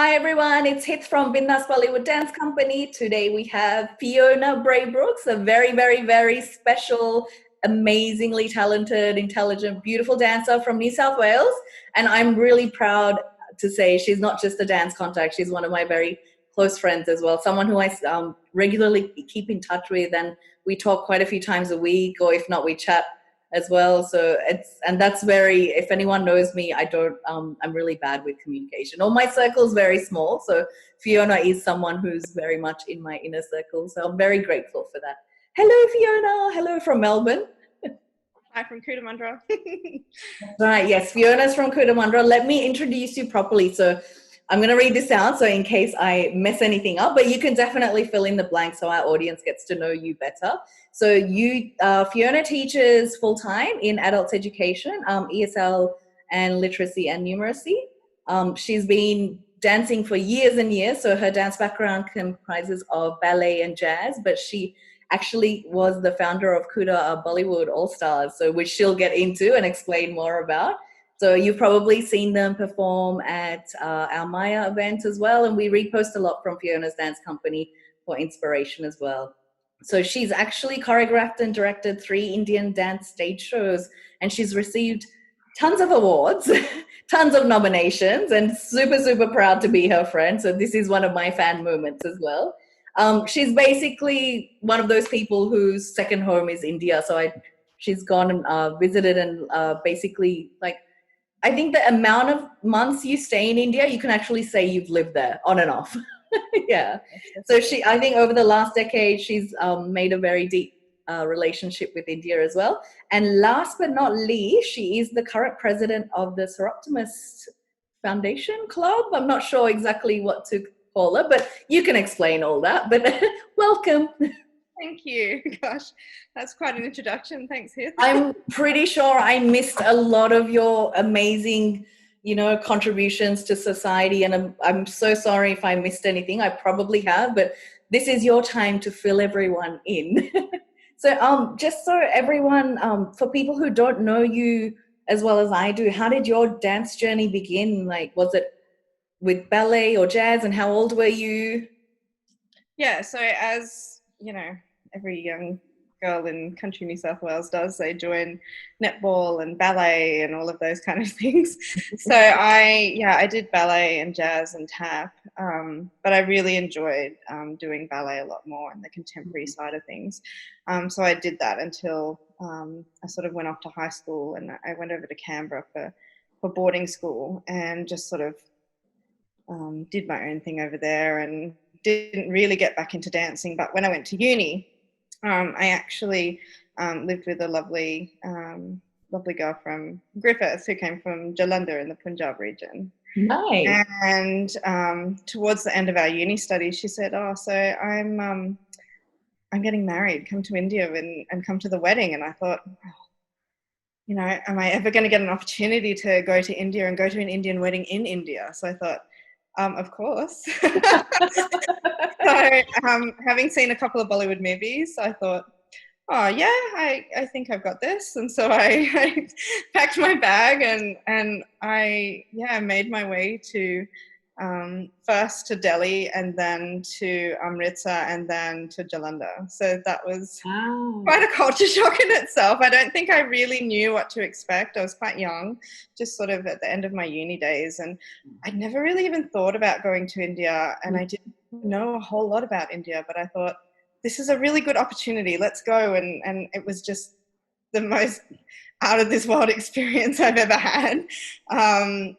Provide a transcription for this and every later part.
Hi everyone, it's Hit from Bindaas Bollywood Dance Company. Today we have Fiona Braybrooks, a very special, amazingly talented, intelligent, beautiful dancer from New South Wales. And I'm really proud to say she's not just a dance contact, she's one of my very close friends as well, someone who I regularly keep in touch with, and we talk quite a few times a week, or if not, we chat as well. So that's very, if anyone knows me, I'm really bad with communication, or my circle is very small. So Fiona is someone who's very much in my inner circle. So I'm very grateful for that. Hello, Fiona. Hello from Melbourne. Hi from Cootamundra. Right. Yes. Fiona's from Cootamundra. Let me introduce you properly. So I'm going to read this out. So in case I mess anything up, but you can definitely fill in the blanks so our audience gets to know you better. So Fiona teaches full-time in adults education, ESL and literacy and numeracy. She's been dancing for years and years. So her dance background comprises of ballet and jazz, but she actually was the founder of Coota Bollywood All Stars, so which she'll get into and explain more about. So you've probably seen them perform at our Maya event as well, and we repost a lot from Fiona's dance company for inspiration as well. So she's actually choreographed and directed 3 Indian dance stage shows, and she's received tons of awards, tons of nominations, and super proud to be her friend. So this is one of my fan moments as well. She's basically one of those people whose second home is India. So she's gone and visited and basically, like, I think the amount of months you stay in India, you can actually say you've lived there on and off. Yeah. So I think over the last decade, she's made a very deep relationship with India as well. And last but not least, she is the current president of the Soroptimist Foundation Club. I'm not sure exactly what to call it, but you can explain all that. But welcome. Thank you. Gosh, that's quite an introduction. Thanks, Hith. I'm pretty sure I missed a lot of your amazing, contributions to society, and I'm so sorry if I missed anything. I probably have, but this is your time to fill everyone in. So just so everyone, for people who don't know you as well as I do, how did your dance journey begin? Like, was it with ballet or jazz, and how old were you? Yeah, so as every young girl in country New South Wales does, they join netball and ballet and all of those kind of things. So I did ballet and jazz and tap, but I really enjoyed doing ballet a lot more and the contemporary side of things. So I did that until I sort of went off to high school, and I went over to Canberra for boarding school, and just sort of did my own thing over there, and didn't really get back into dancing. But when I went to uni, I actually lived with a lovely girl from Griffith who came from Jalandhar in the Punjab region. Nice. And towards the end of our uni studies, she said, "Oh, so I'm getting married. Come to India and come to the wedding." And I thought, am I ever going to get an opportunity to go to India and go to an Indian wedding in India? So I thought, of course. So having seen a couple of Bollywood movies, I thought, oh yeah, I think I've got this. And so I packed my bag and I made my way to first to Delhi, and then to Amritsar, and then to Jalandhar. So that was quite a culture shock in itself. I don't think I really knew what to expect. I was quite young, just sort of at the end of my uni days, and I'd never really even thought about going to India, and I didn't know a whole lot about India, but I thought, this is a really good opportunity. Let's go. And it was just the most out of this world experience I've ever had,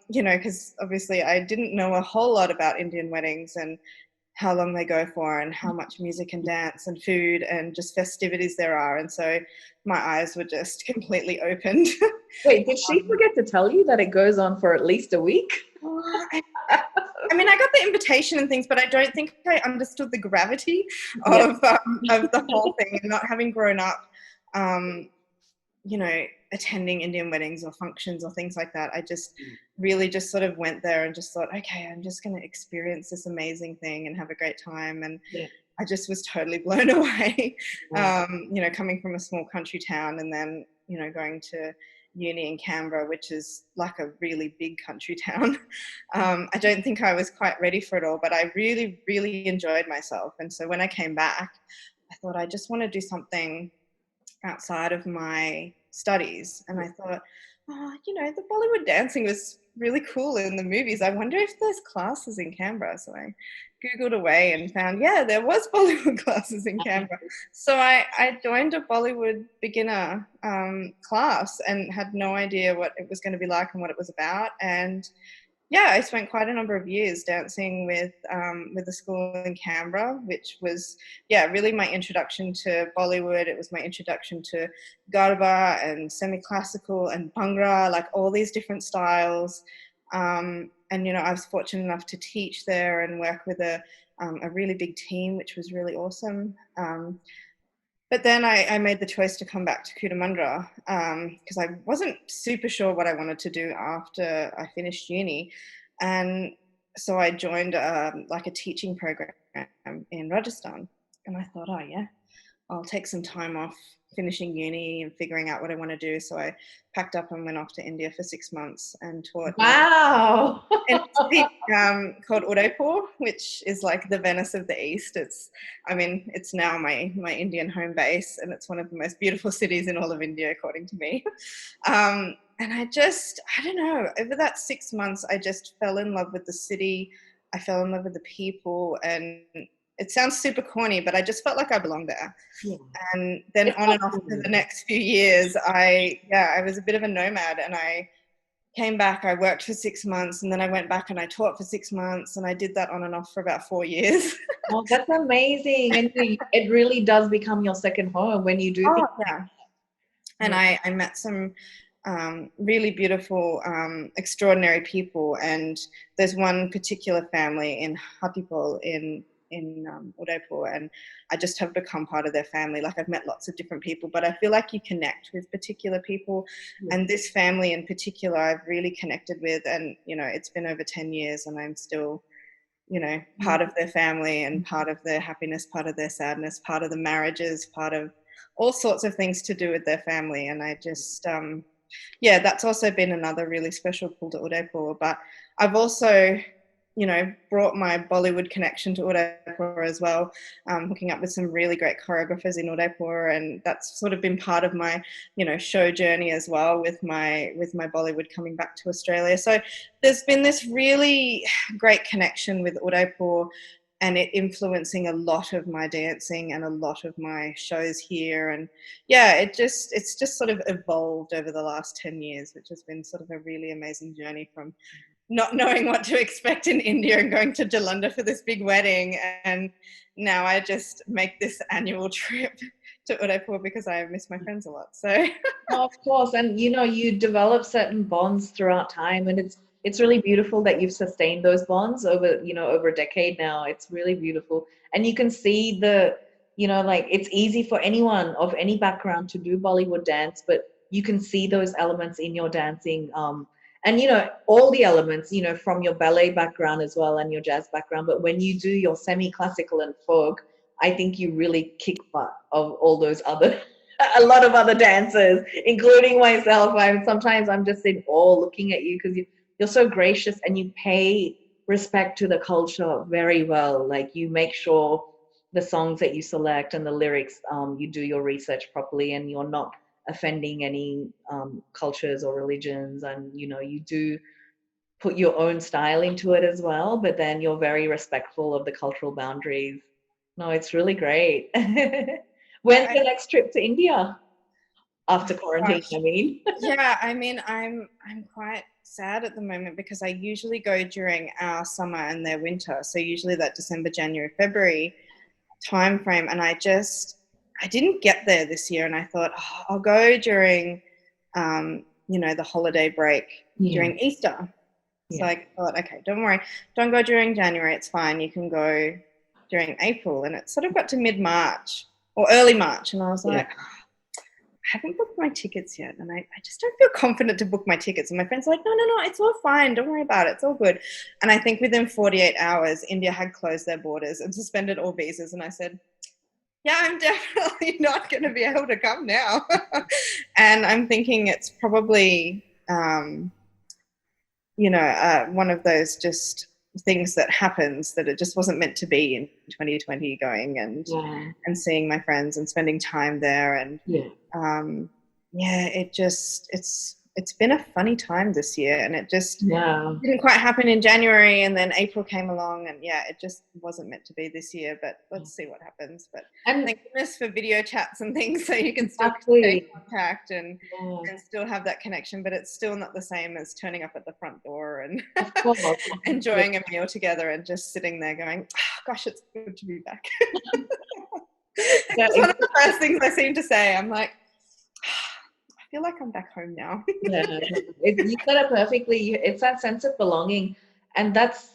because obviously I didn't know a whole lot about Indian weddings and how long they go for, and how much music and dance and food and just festivities there are. And so my eyes were just completely opened. Wait, did she forget to tell you that it goes on for at least a week? I mean, I got the invitation and things, but I don't think I understood the gravity of the whole thing, and not having grown up, attending Indian weddings or functions or things like that. I just really just sort of went there and just thought, okay, I'm just going to experience this amazing thing and have a great time. And I just was totally blown away, coming from a small country town, and then, going to uni in Canberra, which is like a really big country town. I don't think I was quite ready for it all, but I really, really enjoyed myself. And so when I came back, I thought I just want to do something outside of my studies. And I thought, oh, you know, the Bollywood dancing was really cool in the movies. I wonder if there's classes in Canberra. So I Googled away and found, yeah, there was Bollywood classes in Canberra. So I joined a Bollywood beginner class and had no idea what it was going to be like and what it was about. And yeah, I spent quite a number of years dancing with a school in Canberra, which was, yeah, really my introduction to Bollywood. It was my introduction to Garba and semi-classical and Bhangra, like all these different styles. And, you know, I was fortunate enough to teach there and work with a really big team, which was really awesome. But then I made the choice to come back to Cootamundra because I wasn't super sure what I wanted to do after I finished uni. And so I joined like a teaching program in Rajasthan. And I thought, oh yeah, I'll take some time off finishing uni and figuring out what I want to do. So I packed up and went off to India for 6 months and taught Wow. in a city called Udaipur, which is like the Venice of the East. It's now my Indian home base, and it's one of the most beautiful cities in all of India, according to me. And I don't know, over that 6 months, I just fell in love with the city. I fell in love with the people, and it sounds super corny, but I just felt like I belonged there. Yeah. And then on and off for the next few years, I was a bit of a nomad, and I came back, I worked for 6 months, and then I went back and I taught for 6 months, and I did that on and off for about 4 years. Oh, that's amazing. And it really does become your second home when you do things. Yeah. And I met some really beautiful, extraordinary people. And there's one particular family in Hatipol in Udaipur, and I just have become part of their family. Like, I've met lots of different people, but I feel like you connect with particular people. Yeah. And this family in particular, I've really connected with, and, you know, it's been over 10 years and I'm still, you know, part of their family and part of their happiness, part of their sadness, part of the marriages, part of all sorts of things to do with their family. And I just, that's also been another really special pull to Udaipur. But I've also, you know, brought my Bollywood connection to Udaipur as well, hooking up with some really great choreographers in Udaipur, and that's sort of been part of my, you know, show journey as well with my Bollywood coming back to Australia. So there's been this really great connection with Udaipur, and it influencing a lot of my dancing and a lot of my shows here. And yeah, it's just sort of evolved over the last 10 years, which has been sort of a really amazing journey from not knowing what to expect in India and going to Jalandhar for this big wedding. And now I just make this annual trip to Udaipur because I miss my friends a lot. So of course. And, you know, you develop certain bonds throughout time, and it's really beautiful that you've sustained those bonds over a decade now. It's really beautiful. And you can see like, it's easy for anyone of any background to do Bollywood dance, but you can see those elements in your dancing. And, you know, all the elements, you know, from your ballet background as well and your jazz background. But when you do your semi-classical and folk, I think you really kick butt of all those other, a lot of other dancers, including myself. Sometimes I'm just in awe looking at you because you're so gracious and you pay respect to the culture very well. Like, you make sure the songs that you select and the lyrics, you do your research properly, and you're not offending any cultures or religions, and, you know, you do put your own style into it as well, but then you're very respectful of the cultural boundaries. No, it's really great. When's the next trip to India after quarantine? I'm quite sad at the moment because I usually go during our summer and their winter, so usually that December, January, February time frame, and I didn't get there this year, and I thought, I'll go during, the holiday break during Easter. So I thought, okay, don't worry, don't go during January, it's fine, you can go during April. And it sort of got to mid-March or early March, and I was like, I haven't booked my tickets yet, and I just don't feel confident to book my tickets. And my friend's like, no, it's all fine, don't worry about it, it's all good. And I think within 48 hours, India had closed their borders and suspended all visas, and I said, yeah, I'm definitely not going to be able to come now. And I'm thinking it's probably, one of those just things that happens that it just wasn't meant to be in 2020, going and seeing my friends and spending time there. And it's been a funny time this year, and it just didn't quite happen in January, and then April came along, and it just wasn't meant to be this year, but let's see what happens. But thank goodness for video chats and things, so you can still stay in contact and still have that connection, but it's still not the same as turning up at the front door and enjoying a meal together and just sitting there going, oh, gosh, it's good to be back. It's one of the first things I seem to say. I'm like, I feel like I'm back home now. You said it perfectly. It's that sense of belonging, and that's,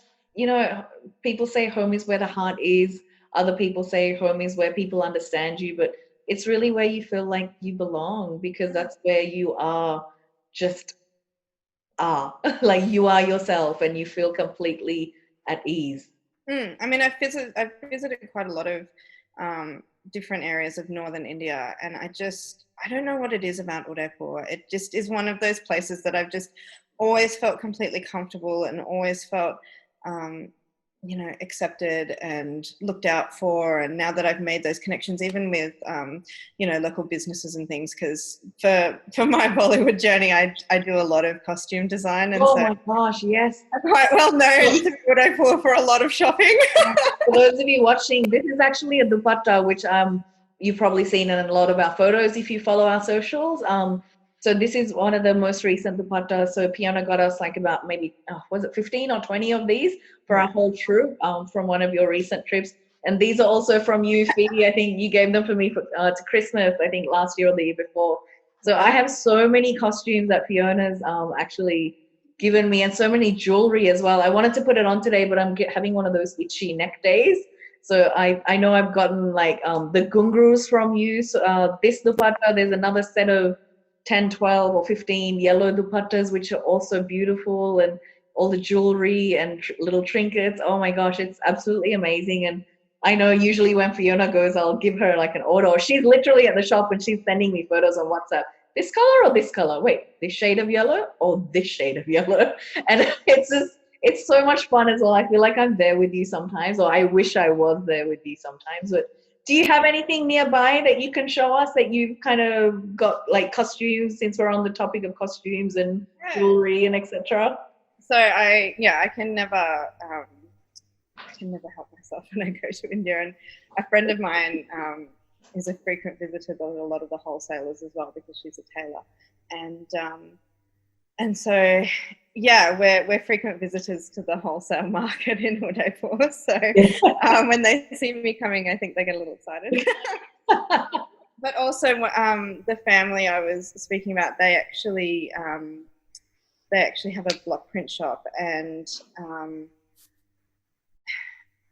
people say home is where the heart is. Other people say home is where people understand you, but it's really where you feel like you belong, because that's where you are, just like you are yourself, and you feel completely at ease. I mean, I've visited quite a lot of different areas of northern India, and I don't know what it is about Udaipur. It just is one of those places that I've just always felt completely comfortable and always felt accepted and looked out for. And now that I've made those connections, even with local businesses and things, because for my Bollywood journey, I do a lot of costume design, and my gosh, yes, I'm quite well known to Udaipur for a lot of shopping. For those of you watching, this is actually a dupatta, which you've probably seen in a lot of our photos if you follow our socials. So this is one of the most recent dupattas. So Fiona got us like about maybe, was it 15 or 20 of these for our whole troop from one of your recent trips. And these are also from you, Phoebe. I think you gave them for me to Christmas, I think last year or the year before. So I have so many costumes that Fiona's actually given me, and so many jewelry as well. I wanted to put it on today, but I'm having one of those itchy neck days. So I know I've gotten like the gungrus from you. So this dupatta, there's another set of 10, 12 or 15 yellow dupattas, which are also beautiful, and all the jewelry and little trinkets. Oh my gosh, it's absolutely amazing. And I know usually when Fiona goes, I'll give her like an order. She's literally at the shop and she's sending me photos on WhatsApp. This color or this color? Wait, this shade of yellow or this shade of yellow? And it's so much fun as well. I feel like I'm there with you sometimes, or I wish I was there with you sometimes. But do you have anything nearby that you can show us that you've kind of got, like costumes, since we're on the topic of costumes and jewelry and etc.? So I can never help myself when I go to India. And a friend of mine is a frequent visitor to a lot of the wholesalers as well, because she's a tailor. And so, we're frequent visitors to the wholesale market in Udaipur. So when they see me coming, I think they get a little excited. But also the family I was speaking about, they actually have a block print shop, and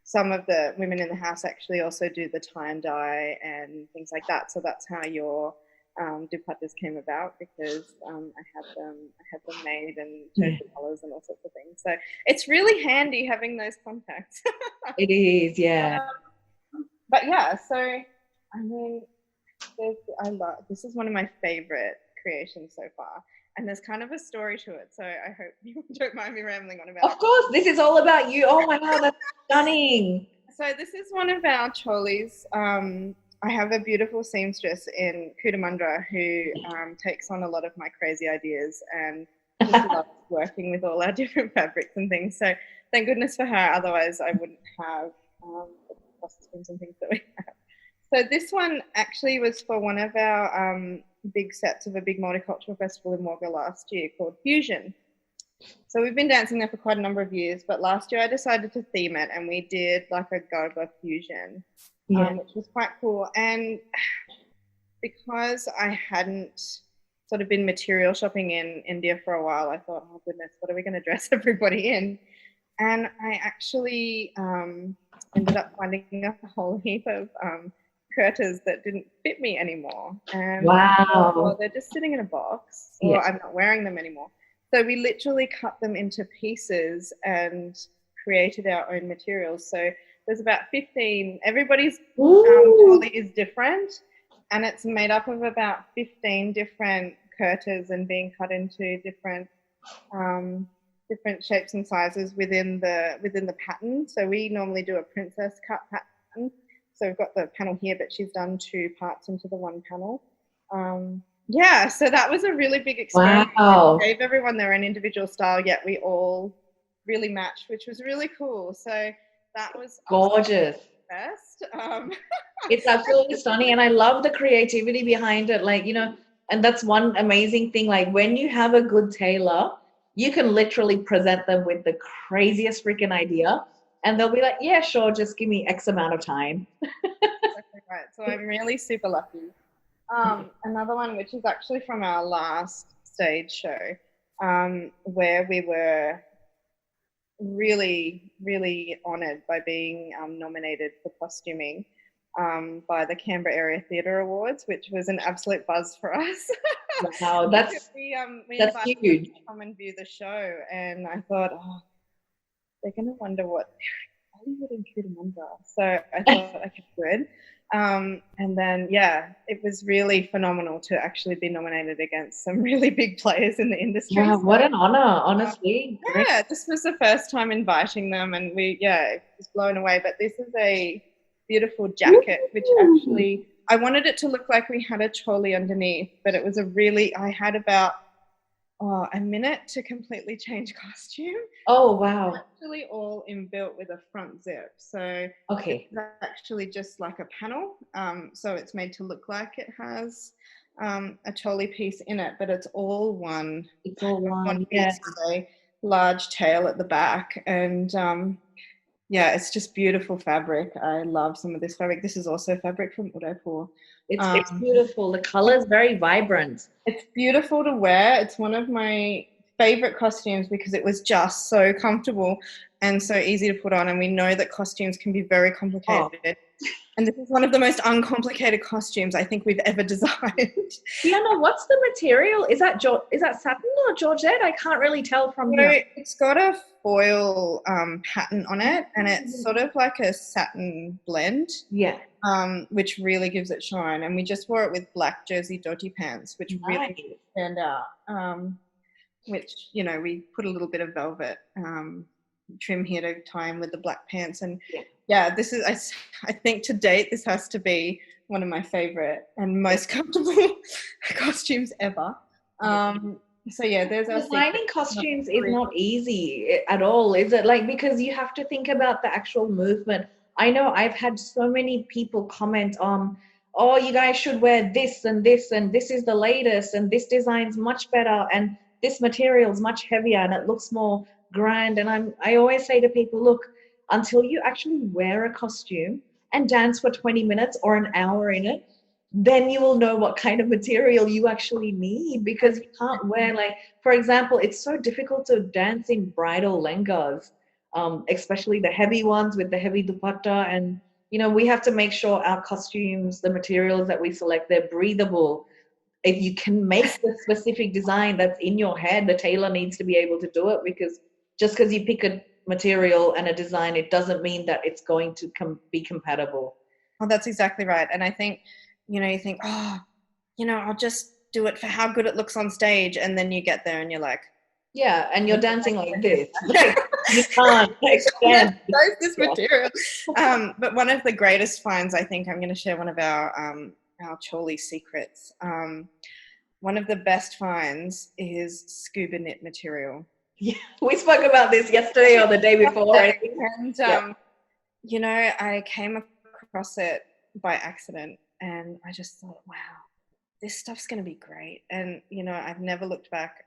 some of the women in the house actually also do the tie and dye and things like that. So that's how your dupattas came about, because I had them made and chose the colours and all sorts of things. So it's really handy having those contacts. It is, yeah. But so I mean, this is one of my favourite creations so far. And there's kind of a story to it, so I hope you don't mind me rambling on about it. Of course, this is all about you. Oh my God, that's stunning. So this is one of our trolleys. I have a beautiful seamstress in Cootamundra who takes on a lot of my crazy ideas, and just loves working with all our different fabrics and things. So thank goodness for her, otherwise I wouldn't have the costumes and things that we have. So this one actually was for one of our big sets of a big multicultural festival in Wagga last year called Fusion. So we've been dancing there for quite a number of years, but last year I decided to theme it, and we did like a Gaga fusion, which was quite cool. And because I hadn't sort of been material shopping in India for a while, I thought, oh goodness, what are we going to dress everybody in? And I actually ended up finding a whole heap of curtains that didn't fit me anymore. And wow. Well, they're just sitting in a box, or I'm not wearing them anymore. So we literally cut them into pieces and created our own materials. So there's about 15. Everybody's Ooh. trolley is different, and it's made up of about 15 different curtas and being cut into different shapes and sizes within the pattern. So we normally do a princess cut pattern. So we've got the panel here, but she's done 2 parts into the one panel. Yeah, so that was a really big experiment. Wow. It gave everyone their own individual style, yet we all really matched, which was really cool. So that was Gorgeous. best. It's absolutely stunning, and I love the creativity behind it. Like, and that's one amazing thing. Like, when you have a good tailor, you can literally present them with the craziest freaking idea, and they'll be like, yeah, sure, just give me X amount of time. Exactly right. So I'm really super lucky. Another one, which is actually from our last stage show, where we were really, really honoured by being nominated for costuming by the Canberra Area Theatre Awards, which was an absolute buzz for us. Wow, that's we that's invited huge. them to come and view the show, and I thought, they're going to wonder what Bollywood and Cootamundra. So I thought, okay, good. And then, yeah, it was really phenomenal to actually be nominated against some really big players in the industry. Yeah, what an honor, honestly. Yeah, this was the first time inviting them, and it was blown away. But this is a beautiful jacket, which actually, I wanted it to look like we had a trolley underneath, but it was I had about a minute to completely change costume. Oh, wow. It's actually all inbuilt with a front zip. So Okay. it's actually just like a panel. So it's made to look like it has a trolley piece in it, but it's all one. It's all one, piece yeah. with a large tail at the back. And yeah, it's just beautiful fabric. I love some of this fabric. This is also fabric from Udaipur. It's beautiful. The color is very vibrant. It's beautiful to wear. It's one of my favorite costumes because it was just so comfortable and so easy to put on. And we know that costumes can be very complicated. Oh. And this is one of the most uncomplicated costumes I think we've ever designed. Fiona, what's the material? Is that satin or georgette? I can't really tell from here. It's got a foil pattern on it, and it's sort of like a satin blend. Yeah. Which really gives it shine. And we just wore it with black jersey dhoti pants, which really stand out. Which, we put a little bit of velvet trim here to tie in with the black pants. And yeah, this is, I think to date, this has to be one of my favorite and most comfortable costumes ever. So yeah, there's designing costumes is not easy at all, is it? Like, because you have to think about the actual movement. I know I've had so many people comment on, oh, you guys should wear this and this, and this is the latest, and this design's much better, and this material is much heavier, and it looks more grand. And I always say to people, look, until you actually wear a costume and dance for 20 minutes or an hour in it, then you will know what kind of material you actually need, because you can't wear, like, for example, it's so difficult to dance in bridal lehengas. Especially the heavy ones with the heavy dupatta, and we have to make sure our costumes, the materials that we select, they're breathable. If you can make the specific design that's in your head, the tailor needs to be able to do it, because just because you pick a material and a design, it doesn't mean that it's going to be compatible. Oh, that's exactly right. And I think you think, I'll just do it for how good it looks on stage, and then you get there and you're like, yeah, and you're dancing like this. Like, you can't extend this material. But one of the greatest finds, I think, I'm going to share one of our Trolley secrets. One of the best finds is scuba knit material. Yeah, we spoke about this yesterday or the day before. I think. And I came across it by accident, and I just thought, wow, this stuff's going to be great. And I've never looked back.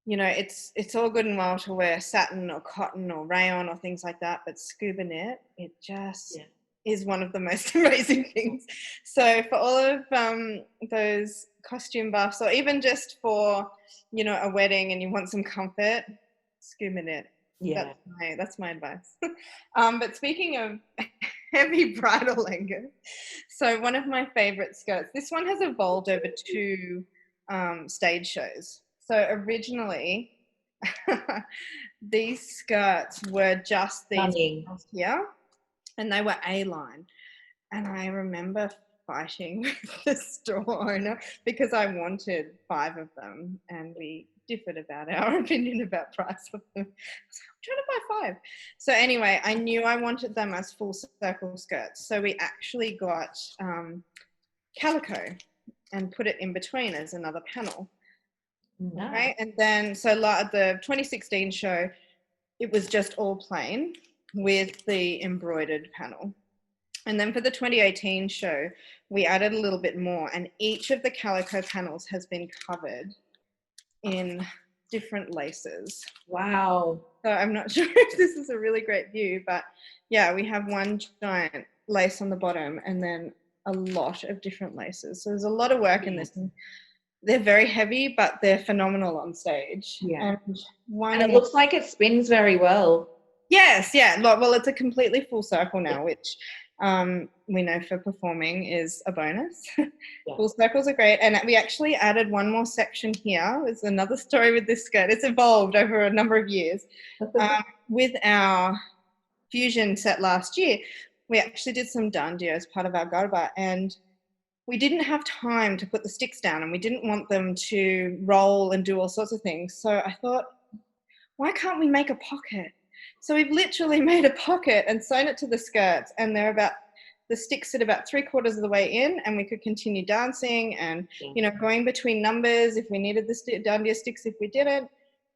It's all good and well to wear satin or cotton or rayon or things like that, but scuba knit, it just is one of the most amazing things. So for all of those costume buffs, or even just for, a wedding and you want some comfort, scuba knit. Yeah. That's my advice. But speaking of heavy bridal lehenga, so one of my favorite skirts, this one has evolved over 2 stage shows. So originally, these skirts were just these Stunning. here, and they were A-line. And I remember fighting with the store owner because I wanted 5 of them, and we differed about our opinion about price of them. I was like, I'm trying to buy 5. So anyway, I knew I wanted them as full circle skirts. So we actually got calico and put it in between as another panel. Nice. Okay, and then so like the 2016 show, it was just all plain with the embroidered panel. And then for the 2018 show, we added a little bit more, and each of the calico panels has been covered in different laces. Wow. So I'm not sure if this is a really great view, but yeah, we have one giant lace on the bottom and then a lot of different laces. So there's a lot of work in this. They're very heavy, but they're phenomenal on stage. Yeah. And it looks like it spins very well. Yes, yeah. Well, it's a completely full circle now, which we know for performing is a bonus. Yeah. Full circles are great. And we actually added one more section here. There's another story with this skirt. It's evolved over a number of years. With our fusion set last year, we actually did some dandiya as part of our garba, and we didn't have time to put the sticks down, and we didn't want them to roll and do all sorts of things. So I thought, why can't we make a pocket? So we've literally made a pocket and sewn it to the skirts, and the sticks sit about 3/4 of the way in, and we could continue dancing and, going between numbers if we needed the dandiya sticks, if we didn't.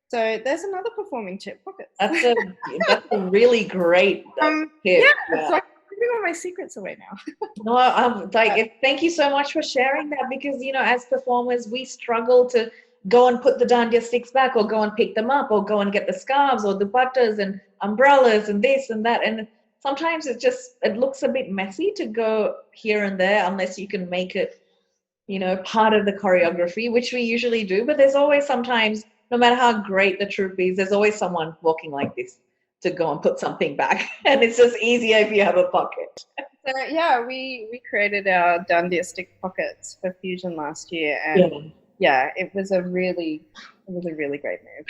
So there's another performing tip, pockets. That's a really great tip. Yeah. So I'm giving all my secrets away now. No, I'm like, thank you so much for sharing that, because, as performers, we struggle to go and put the dandiya sticks back, or go and pick them up, or go and get the scarves or the butters and umbrellas and this and that. And sometimes it looks a bit messy to go here and there, unless you can make it, part of the choreography, which we usually do. But there's always sometimes, no matter how great the troupe is, there's always someone walking like this to go and put something back. And it's just easier if you have a pocket. So yeah, we created our dandiya stick pockets for Fusion last year, and it was a really great move.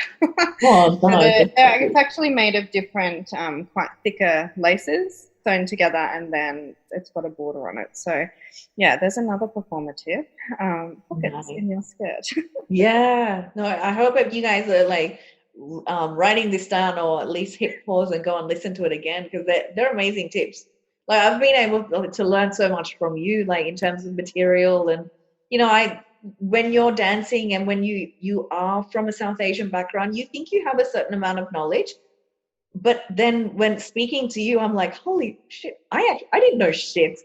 It's actually made of different, quite thicker laces sewn together, and then it's got a border on it. So yeah, there's another performer tip. Pockets in your skirt. Yeah. No, I hope if you guys are like writing this down, or at least hit pause and go and listen to it again, because they're amazing tips. Like, I've been able to learn so much from you, like in terms of material, and when you're dancing and when you are from a South Asian background, you think you have a certain amount of knowledge, but then when speaking to you, I'm like, holy shit, I didn't know shit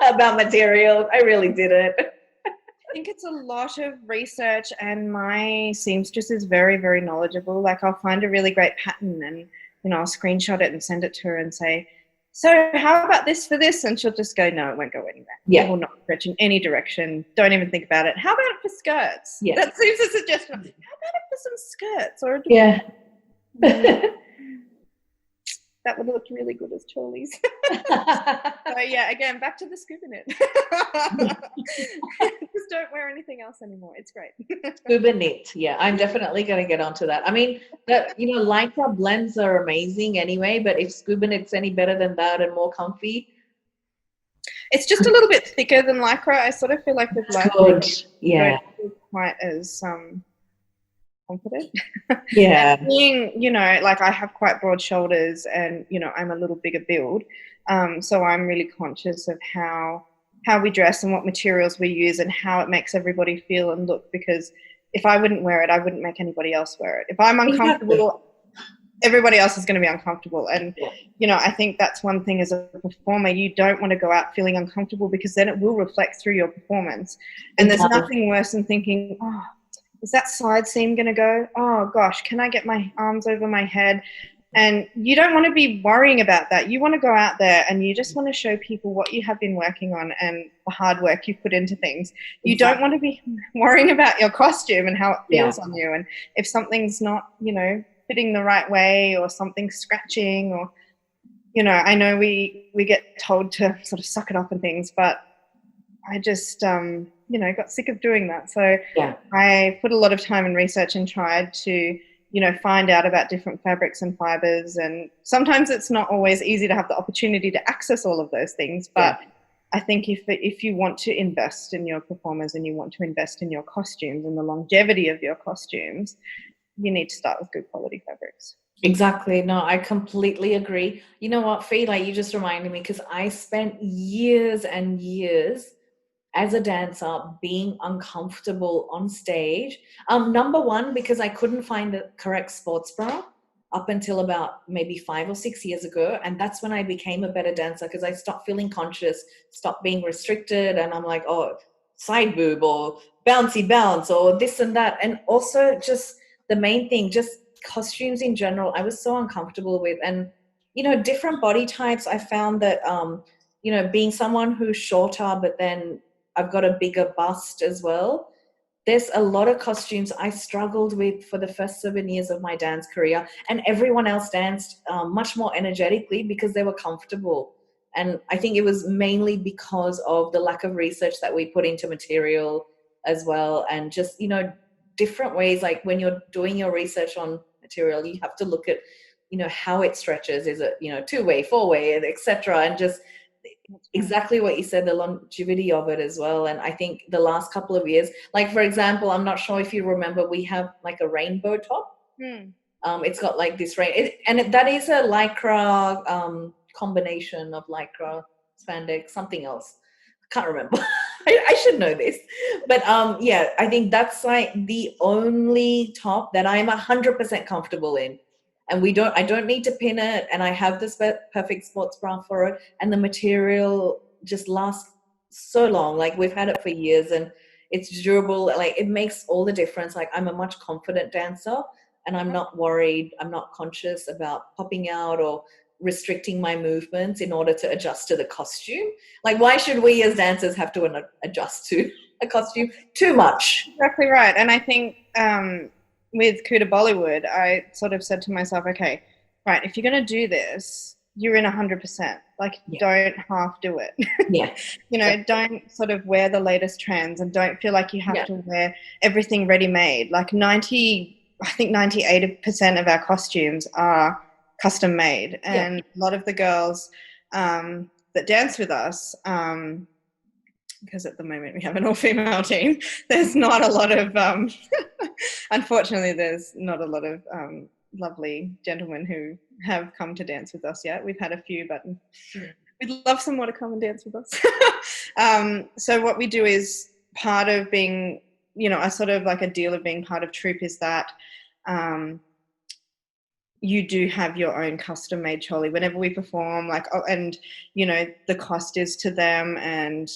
about materials. I really didn't. I think it's a lot of research, and my seamstress is very, very knowledgeable. Like, I'll find a really great pattern and, I'll screenshot it and send it to her and say, so how about this for this? And she'll just go, no, it won't go anywhere. Yeah. It will not stretch in any direction. Don't even think about it. How about it for skirts? Yeah. That seems a suggestion. How about it for some skirts? Or that would look really good as Trolley's. So yeah, again, back to the scuba knit. Just don't wear anything else anymore. It's great. Scuba knit. Yeah, I'm definitely going to get onto that. I mean, lycra blends are amazing anyway, but if scuba knit's any better than that and more comfy. It's just a little bit thicker than lycra. I sort of feel like with lycra, yeah, don't feel quite as confident. Yeah. And being, like, I have quite broad shoulders, and, I'm a little bigger build. So I'm really conscious of how we dress and what materials we use and how it makes everybody feel and look, because if I wouldn't wear it, I wouldn't make anybody else wear it. If I'm uncomfortable, everybody else is going to be uncomfortable. And, I think that's one thing as a performer, you don't want to go out feeling uncomfortable, because then it will reflect through your performance. And there's nothing worse than thinking, oh, is that side seam going to go? Oh gosh, can I get my arms over my head? And you don't want to be worrying about that. You want to go out there and you just want to show people what you have been working on and the hard work you've put into things. You don't want to be worrying about your costume and how it feels on you. And if something's not, fitting the right way, or something's scratching, or, I know we get told to sort of suck it up and things, but I just, got sick of doing that. So I put a lot of time and research and tried to, find out about different fabrics and fibers. And sometimes it's not always easy to have the opportunity to access all of those things. But I think if you want to invest in your performers and you want to invest in your costumes and the longevity of your costumes, you need to start with good quality fabrics. Exactly. No, I completely agree. You know what, Faye, like you just reminded me, because I spent years and years as a dancer being uncomfortable on stage. Number one, because I couldn't find the correct sports bra up until about maybe 5 or 6 years ago. And that's when I became a better dancer, because I stopped feeling conscious, stopped being restricted. And I'm like, oh, side boob or bouncy bounce or this and that. And also just the main thing, just costumes in general, I was so uncomfortable with. And, different body types, I found that, being someone who's shorter, but then I've got a bigger bust as well. There's a lot of costumes I struggled with for the first 7 years of my dance career, and everyone else danced much more energetically because they were comfortable. And I think it was mainly because of the lack of research that we put into material as well, and just, different ways. Like when you're doing your research on material, you have to look at, how it stretches. Is it, 2-way, 4-way, etc. And just exactly what you said, the longevity of it as well. And I think the last couple of years, like for example, I'm not sure if you remember, we have like a rainbow top. It's got like this that is a lycra combination of lycra, spandex, something else. I can't remember. I should know this, but yeah, I think that's like the only top that I'm 100% comfortable in. And I don't need to pin it, and I have this perfect sports bra for it, and the material just lasts so long. Like we've had it for years, and it's durable. Like it makes all the difference. Like I'm a much confident dancer, and I'm not worried. I'm not conscious about popping out or restricting my movements in order to adjust to the costume. Like why should we as dancers have to adjust to a costume too much? Exactly right. And I think with Coota Bollywood, I sort of said to myself, okay, right, if you're going to do this, you're in 100%. Like, don't half do it. Yeah. Don't sort of wear the latest trends, and don't feel like you have to wear everything ready-made. Like 98% of our costumes are custom made. And a lot of the girls that dance with us, because at the moment we have an all-female team, there's not a lot of unfortunately there's not a lot of lovely gentlemen who have come to dance with us yet. We've had a few, but we'd love some more to come and dance with us. So what we do is, part of being, a sort of like a deal of being part of troupe is that you do have your own custom made trolley whenever we perform, and the cost is to them, and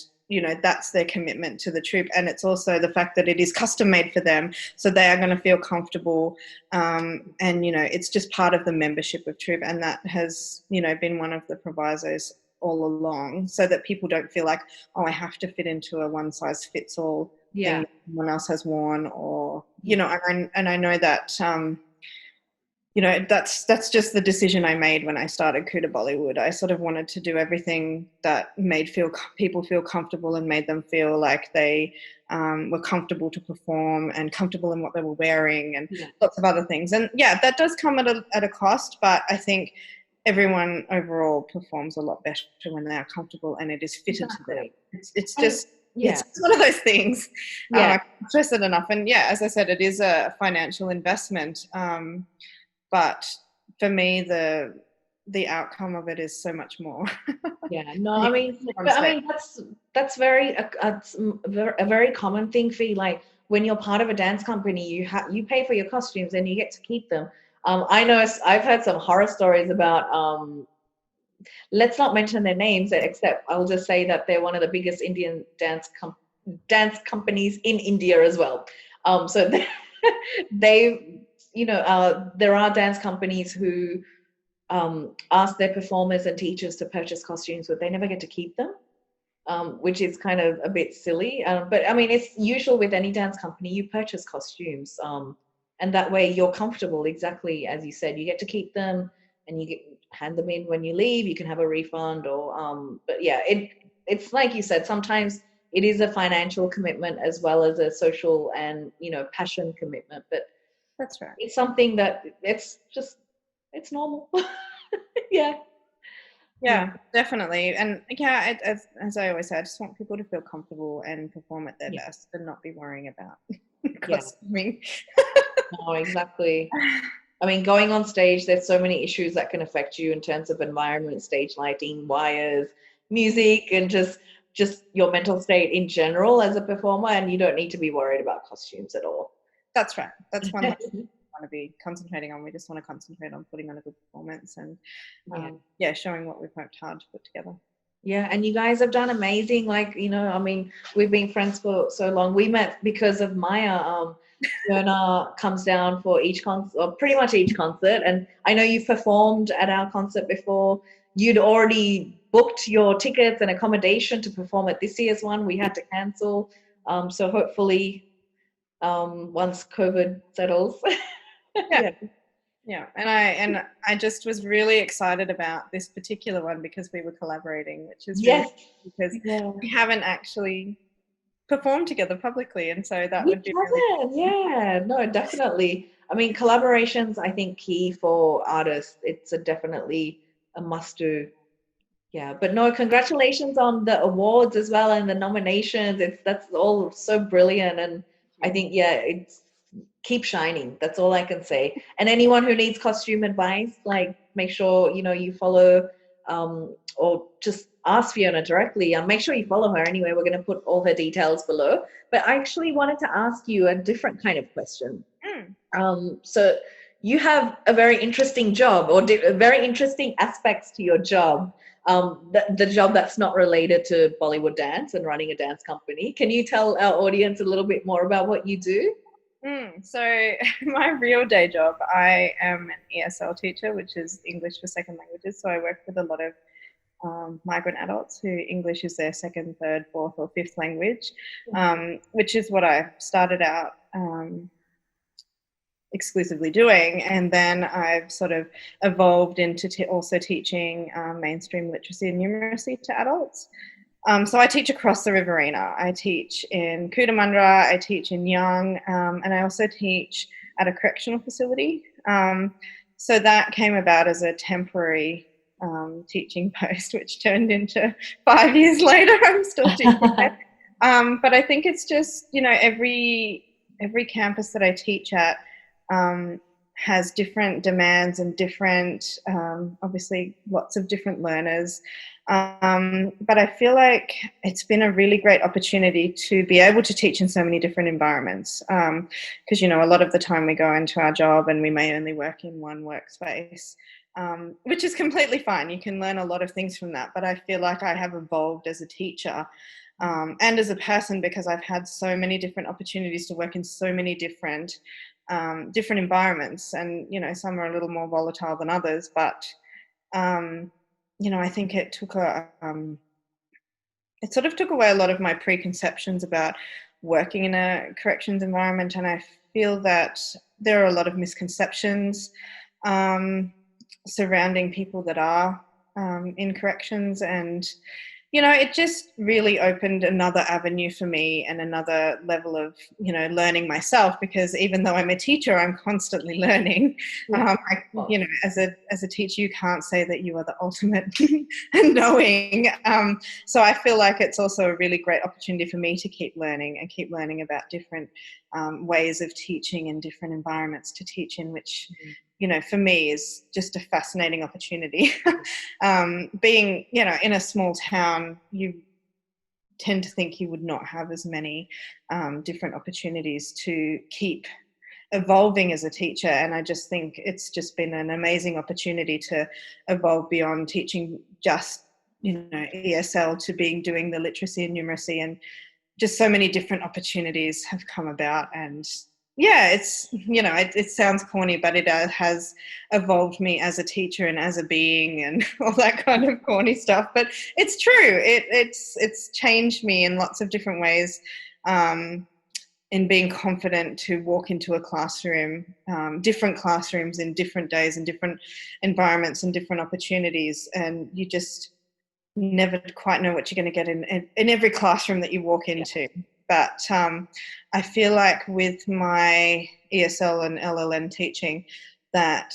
that's their commitment to the troupe. And it's also the fact that it is custom made for them, so they are going to feel comfortable, and it's just part of the membership of troupe. And that has been one of the provisos all along, so that people don't feel like, oh, I have to fit into a one size fits all thing that someone else has worn, or and I know that that's just the decision I made when I started Coota Bollywood. I sort of wanted to do everything that made people feel comfortable and made them feel like they were comfortable to perform and comfortable in what they were wearing, and lots of other things. And that does come at a cost, but I think everyone overall performs a lot better when they are comfortable and it is fitted to them. It's just it's one of those things. I can't stress it enough. And as I said, it is a financial investment. But for me, the outcome of it is so much more. I mean that's very a very common thing for you. Like when you're part of a dance company, you pay for your costumes and you get to keep them. I know I've heard some horror stories about let's not mention their names, except I'll just say that they're one of the biggest Indian dance companies in India as well. So they there are dance companies who ask their performers and teachers to purchase costumes, but they never get to keep them, which is kind of a bit silly. But I mean, it's usual with any dance company, you purchase costumes, and that way you're comfortable, exactly as you said. You get to keep them, and you hand them in when you leave. You can have a refund, or but it's like you said, sometimes it is a financial commitment as well as a social and passion commitment. But That's right. It's something that it's normal. Yeah. Yeah, definitely. And yeah, as I always say, I just want people to feel comfortable and perform at their Yeah. best and not be worrying about Yeah. costuming. No, exactly. I mean, going on stage, there's so many issues that can affect you in terms of environment, stage lighting, wires, music, and just your mental state in general as a performer. And you don't need to be worried about costumes at all. That's right. That's one that we want to be concentrating on. We just want to concentrate on putting on a good performance and showing what we've worked hard to put together. Yeah, and you guys have done amazing. Like, I mean, we've been friends for so long. We met because of Maya. Fiona comes down for each concert, or pretty much each concert. And I know you've performed at our concert before. You'd already booked your tickets and accommodation to perform at this year's one. We had to cancel. So hopefully, once COVID settles. Yeah. Yeah, and I just was really excited about this particular one because we were collaborating, which is really because we haven't actually performed together publicly, and so that would be really yeah, no, definitely. I mean, collaborations, I think, key for artists. It's definitely a must-do. Yeah, but no, congratulations on the awards as well and the nominations. That's all so brilliant, and I think it's keep shining. That's all I can say. And anyone who needs costume advice, like make sure you follow or just ask Fiona directly. Make sure you follow her anyway. We're going to put all her details below. But I actually wanted to ask you a different kind of question. So you have a very interesting job, or very interesting aspects to your job. The job that's not related to Bollywood dance and running a dance company. Can you tell our audience a little bit more about what you do? So my real day job, I am an ESL teacher, which is English for Second Languages. So I work with a lot of migrant adults who English is their second, third, fourth, or fifth language, which is what I started out exclusively doing. And then I've sort of evolved into also teaching mainstream literacy and numeracy to adults. So I teach across the Riverina. I teach in Cootamundra, I teach in Young, and I also teach at a correctional facility. So that came about as a temporary teaching post, which turned into 5 years later. I'm still teaching there. But I think it's just, every campus that I teach at has different demands and different, obviously lots of different learners. But I feel like it's been a really great opportunity to be able to teach in so many different environments. Because, a lot of the time we go into our job and we may only work in one workspace, which is completely fine. You can learn a lot of things from that. But I feel like I have evolved as a teacher and as a person because I've had so many different opportunities to work in so many different environments, and some are a little more volatile than others, but I think it took it sort of took away a lot of my preconceptions about working in a corrections environment, and I feel that there are a lot of misconceptions surrounding people that are in corrections, and it just really opened another avenue for me and another level of, learning myself, because even though I'm a teacher, I'm constantly learning. As a teacher, you can't say that you are the ultimate knowing. So I feel like it's also a really great opportunity for me to keep learning about different ways of teaching and different environments to teach in, which for me is just a fascinating opportunity. Being, in a small town, you tend to think you would not have as many different opportunities to keep evolving as a teacher. And I just think it's just been an amazing opportunity to evolve beyond teaching just, ESL to doing the literacy and numeracy, and just so many different opportunities have come about. And it's, it sounds corny, but it has evolved me as a teacher and as a being and all that kind of corny stuff. But it's true. It's changed me in lots of different ways, in being confident to walk into a classroom, different classrooms in different days and different environments and different opportunities. And you just never quite know what you're going to get in every classroom that you walk into. But I feel like with my ESL and LLN teaching that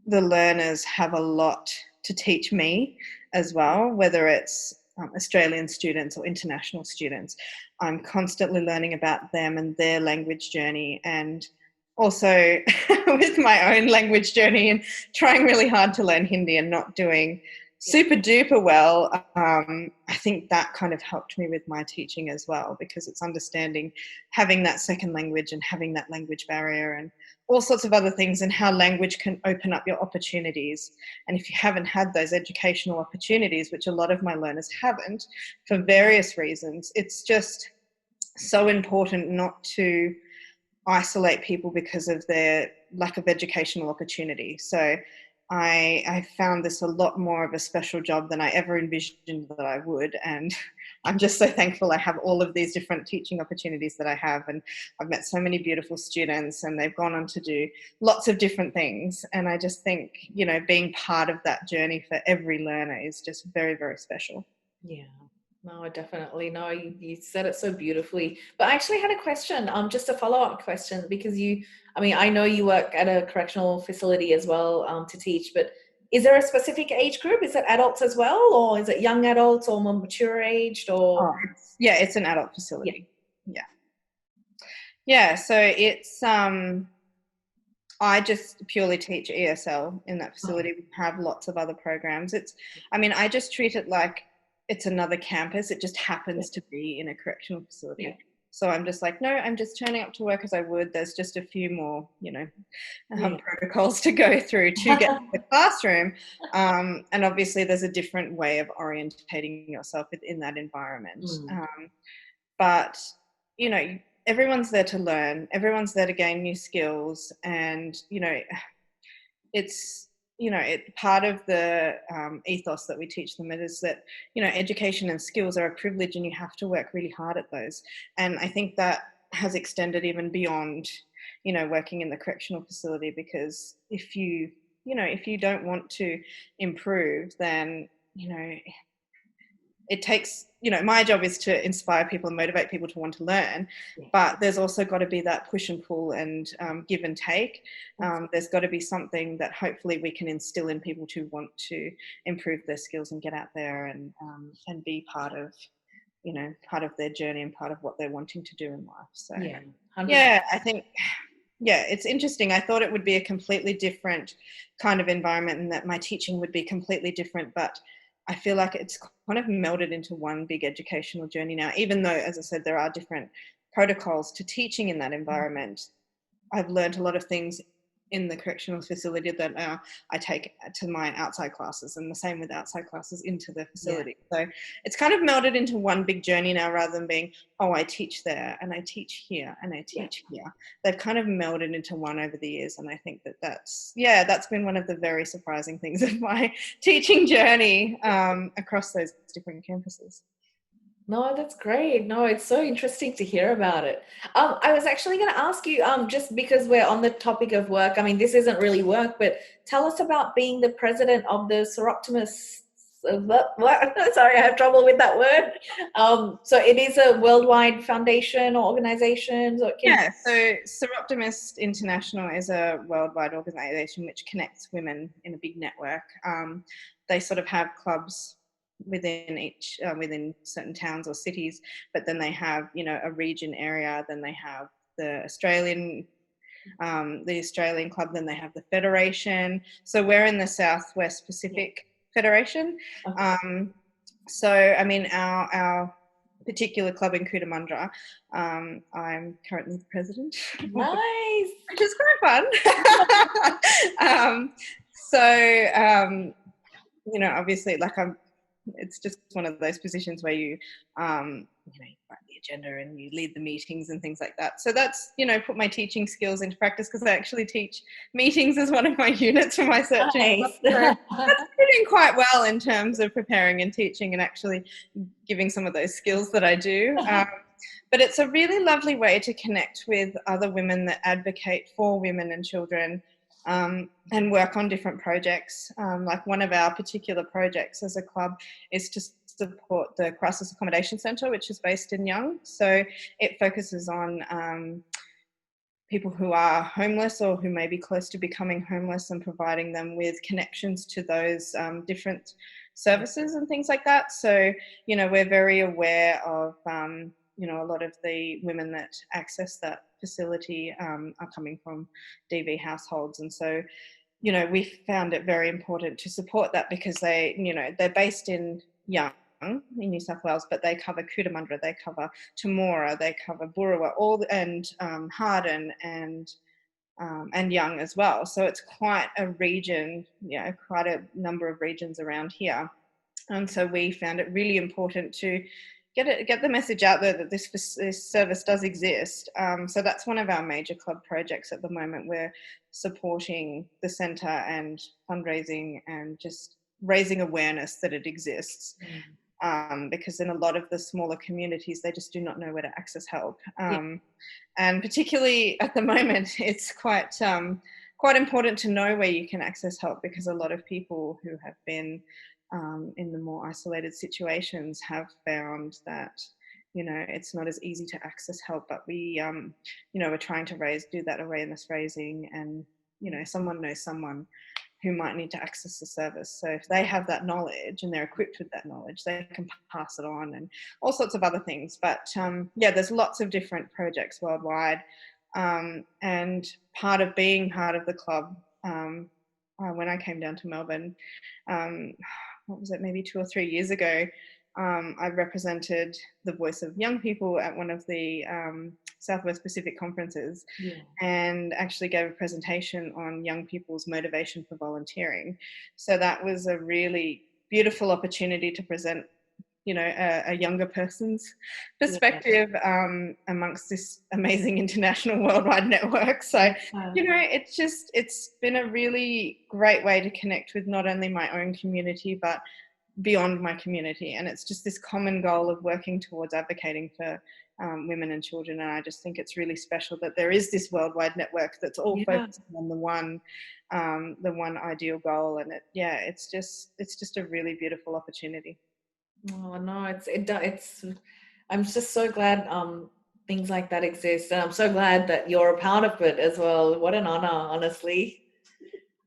the learners have a lot to teach me as well, whether it's Australian students or international students. I'm constantly learning about them and their language journey, and also with my own language journey and trying really hard to learn Hindi and not doing super duper well. I think that kind of helped me with my teaching as well, because it's understanding having that second language and having that language barrier and all sorts of other things, and how language can open up your opportunities. And if you haven't had those educational opportunities, which a lot of my learners haven't for various reasons, it's just so important not to isolate people because of their lack of educational opportunity. So I found this a lot more of a special job than I ever envisioned that I would. And I'm just so thankful I have all of these different teaching opportunities that I have. And I've met so many beautiful students, and they've gone on to do lots of different things. And I just think, you know, being part of that journey for every learner is just very, very special. Yeah. No, definitely. No, you said it so beautifully. But I actually had a question, just a follow-up question, because I know you work at a correctional facility as well, to teach, but is there a specific age group? Is it adults as well, or is it young adults or more mature aged, or? Oh, it's an adult facility. Yeah. So it's, I just purely teach ESL in that facility. We have lots of other programs. I just treat it like it's another campus. It just happens to be in a correctional facility. Yeah. So I'm just like, no, I'm just turning up to work as I would. There's just a few more, protocols to go through to get to the classroom. And obviously there's a different way of orientating yourself within that environment. But, everyone's there to learn. Everyone's there to gain new skills. And, it's part of the ethos that we teach them is that, education and skills are a privilege, and you have to work really hard at those. And I think that has extended even beyond, working in the correctional facility, because if you don't want to improve, then, it takes, my job is to inspire people and motivate people to want to learn, but there's also got to be that push and pull and give and take. There's got to be something that hopefully we can instill in people to want to improve their skills and get out there and be part of their journey and part of what they're wanting to do in life. So I think, it's interesting. I thought it would be a completely different kind of environment, and that my teaching would be completely different, but I feel like it's kind of melded into one big educational journey now, even though, as I said, there are different protocols to teaching in that environment. I've learned a lot of things in the correctional facility that now I take to my outside classes, and the same with outside classes into the facility. So it's kind of melded into one big journey now, rather than being, I teach there and I teach here and I teach here. They've kind of melded into one over the years, and I think that's been one of the very surprising things of my teaching journey across those different campuses. No, that's great. No, it's so interesting to hear about it. I was actually going to ask you, just because we're on the topic of work, this isn't really work, but tell us about being the president of the Soroptimist. Sorry, I have trouble with that word. So it is a worldwide foundation or organization? So Soroptimist International is a worldwide organization which connects women in a big network. They sort of have clubs within certain towns or cities, but then they have a region area, then they have the Australian club, then they have the federation. So we're in the Southwest Pacific Federation. Our particular club in Cootamundra, I'm currently the president. Nice. Which is quite fun. Obviously, it's just one of those positions where you write the agenda and you lead the meetings and things like that. So that's, put my teaching skills into practice, because I actually teach meetings as one of my units for my searching. Nice. So that's doing quite well in terms of preparing and teaching and actually giving some of those skills that I do. But it's a really lovely way to connect with other women that advocate for women and children, and work on different projects. Like one of our particular projects as a club is to support the Crisis Accommodation Centre, which is based in Young. So it focuses on people who are homeless or who may be close to becoming homeless, and providing them with connections to those different services and things like that. So, you know, we're very aware of, you know, a lot of the women that access that facility are coming from DV households. And so, you know, we found it very important to support that, because they, you know, they're based in Young in New South Wales, but they cover Cootamundra, they cover Temora, they cover Burrawa, and Harden and Young as well. So it's quite a region, you know, quite a number of regions around here. And so we found it really important to get the message out there that this service does exist. So that's one of our major club projects at the moment. We're supporting the centre and fundraising and just raising awareness that it exists. Because in a lot of the smaller communities, they just do not know where to access help. And particularly at the moment, it's quite important to know where you can access help, because a lot of people who have been in the more isolated situations have found that, you know, it's not as easy to access help. But we, you know, we're trying to do that awareness raising, and, you know, someone knows someone who might need to access the service. So if they have that knowledge and they're equipped with that knowledge, they can pass it on, and all sorts of other things. But yeah, there's lots of different projects worldwide. And part of being part of the club, when I came down to Melbourne, what was it, maybe 2 or 3 years ago, I represented the voice of young people at one of the Southwest Pacific conferences, and actually gave a presentation on young people's motivation for volunteering. So that was a really beautiful opportunity to present, you know, a younger person's perspective amongst this amazing international worldwide network. So, you know, it's been a really great way to connect with not only my own community, but beyond my community. And it's just this common goal of working towards advocating for women and children. And I just think it's really special that there is this worldwide network that's all focusing on the one ideal goal. And it's just a really beautiful opportunity. Oh no, it's I'm just so glad things like that exist, and I'm so glad that you're a part of it as well. What an honor, honestly.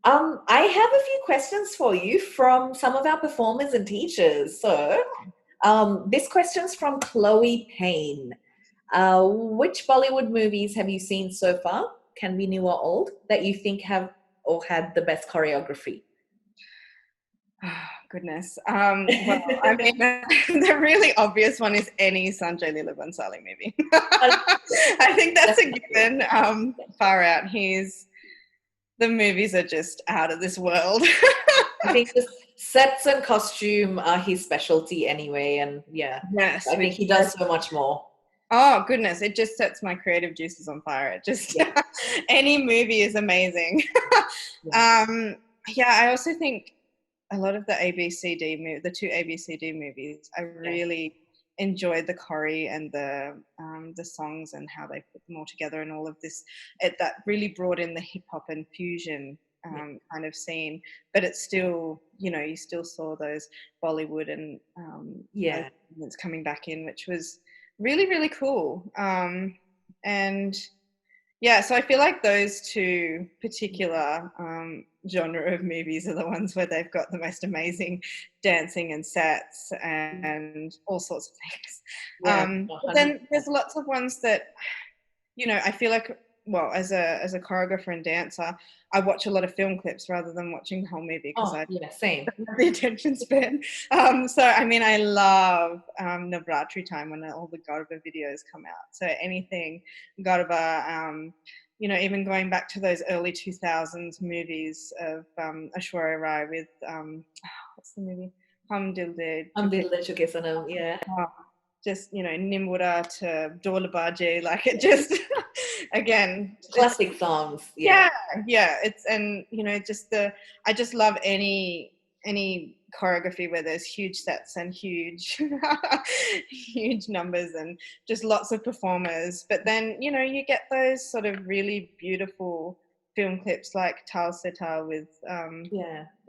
I have a few questions for you from some of our performers and teachers. So this question's from Chloe Payne. Which Bollywood movies have you seen so far, can be new or old, that you think have or had the best choreography? Oh, goodness. Well, I mean, the really obvious one is any Sanjay Leela Bhansali movie. I think that's a given. Far out. The movies are just out of this world. I think the sets and costume are his specialty anyway, and yes, I think he does so much more. Oh goodness, it just sets my creative juices on fire. It just any movie is amazing. I also think a lot of the the two ABCD movies, I really enjoyed the choreo and the songs and how they put them all together, and all of this. That really brought in the hip hop and fusion kind of scene, but it's still, you know, you still saw those Bollywood and those coming back in, which was really, really cool. And yeah, so I feel like those two particular genre of movies are the ones where they've got the most amazing dancing and sets and all sorts of things. But then there's lots of ones that, you know, I feel like, well, as a choreographer and dancer, I watch a lot of film clips rather than watching the whole movie, because same. The attention span. So I mean, I love Navratri time when all the Garba videos come out. So anything Garba, you know, even going back to those early 2000s movies of Aishwarya Rai with what's the movie? Hum Dil De Chuke Sanam, just, you know, Nimura to Dolabaje, like it just again, classic songs. It's, and you know, I just love any choreography where there's huge sets and huge huge numbers and just lots of performers. But then, you know, you get those sort of really beautiful film clips like Tal Se Tal with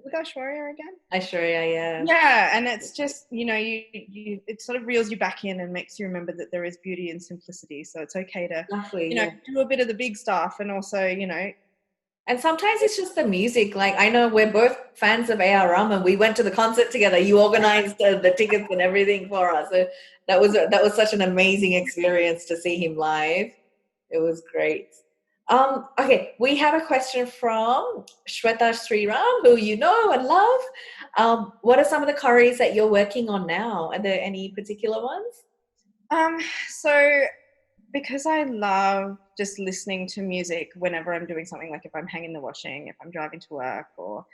with Aishwarya again. Aishwarya, yeah. Yeah, and it's just, you it sort of reels you back in and makes you remember that there is beauty in simplicity. So it's okay to, Exactly, do a bit of the big stuff, and also, And sometimes it's just the music. Like, I know we're both fans of A.R. Rahman. We went to the concert together. You organized the tickets and everything for us. So that was such an amazing experience to see him live. It was great. Okay, we have a question from Shweta Sriram, who you know and love. What are some of the curries that you're working on now? Are there any particular ones? So because I love just listening to music whenever I'm doing something, like if I'm hanging the washing, if I'm driving to work, or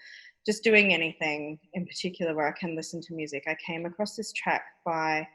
just doing anything in particular where I can listen to music, I came across this track by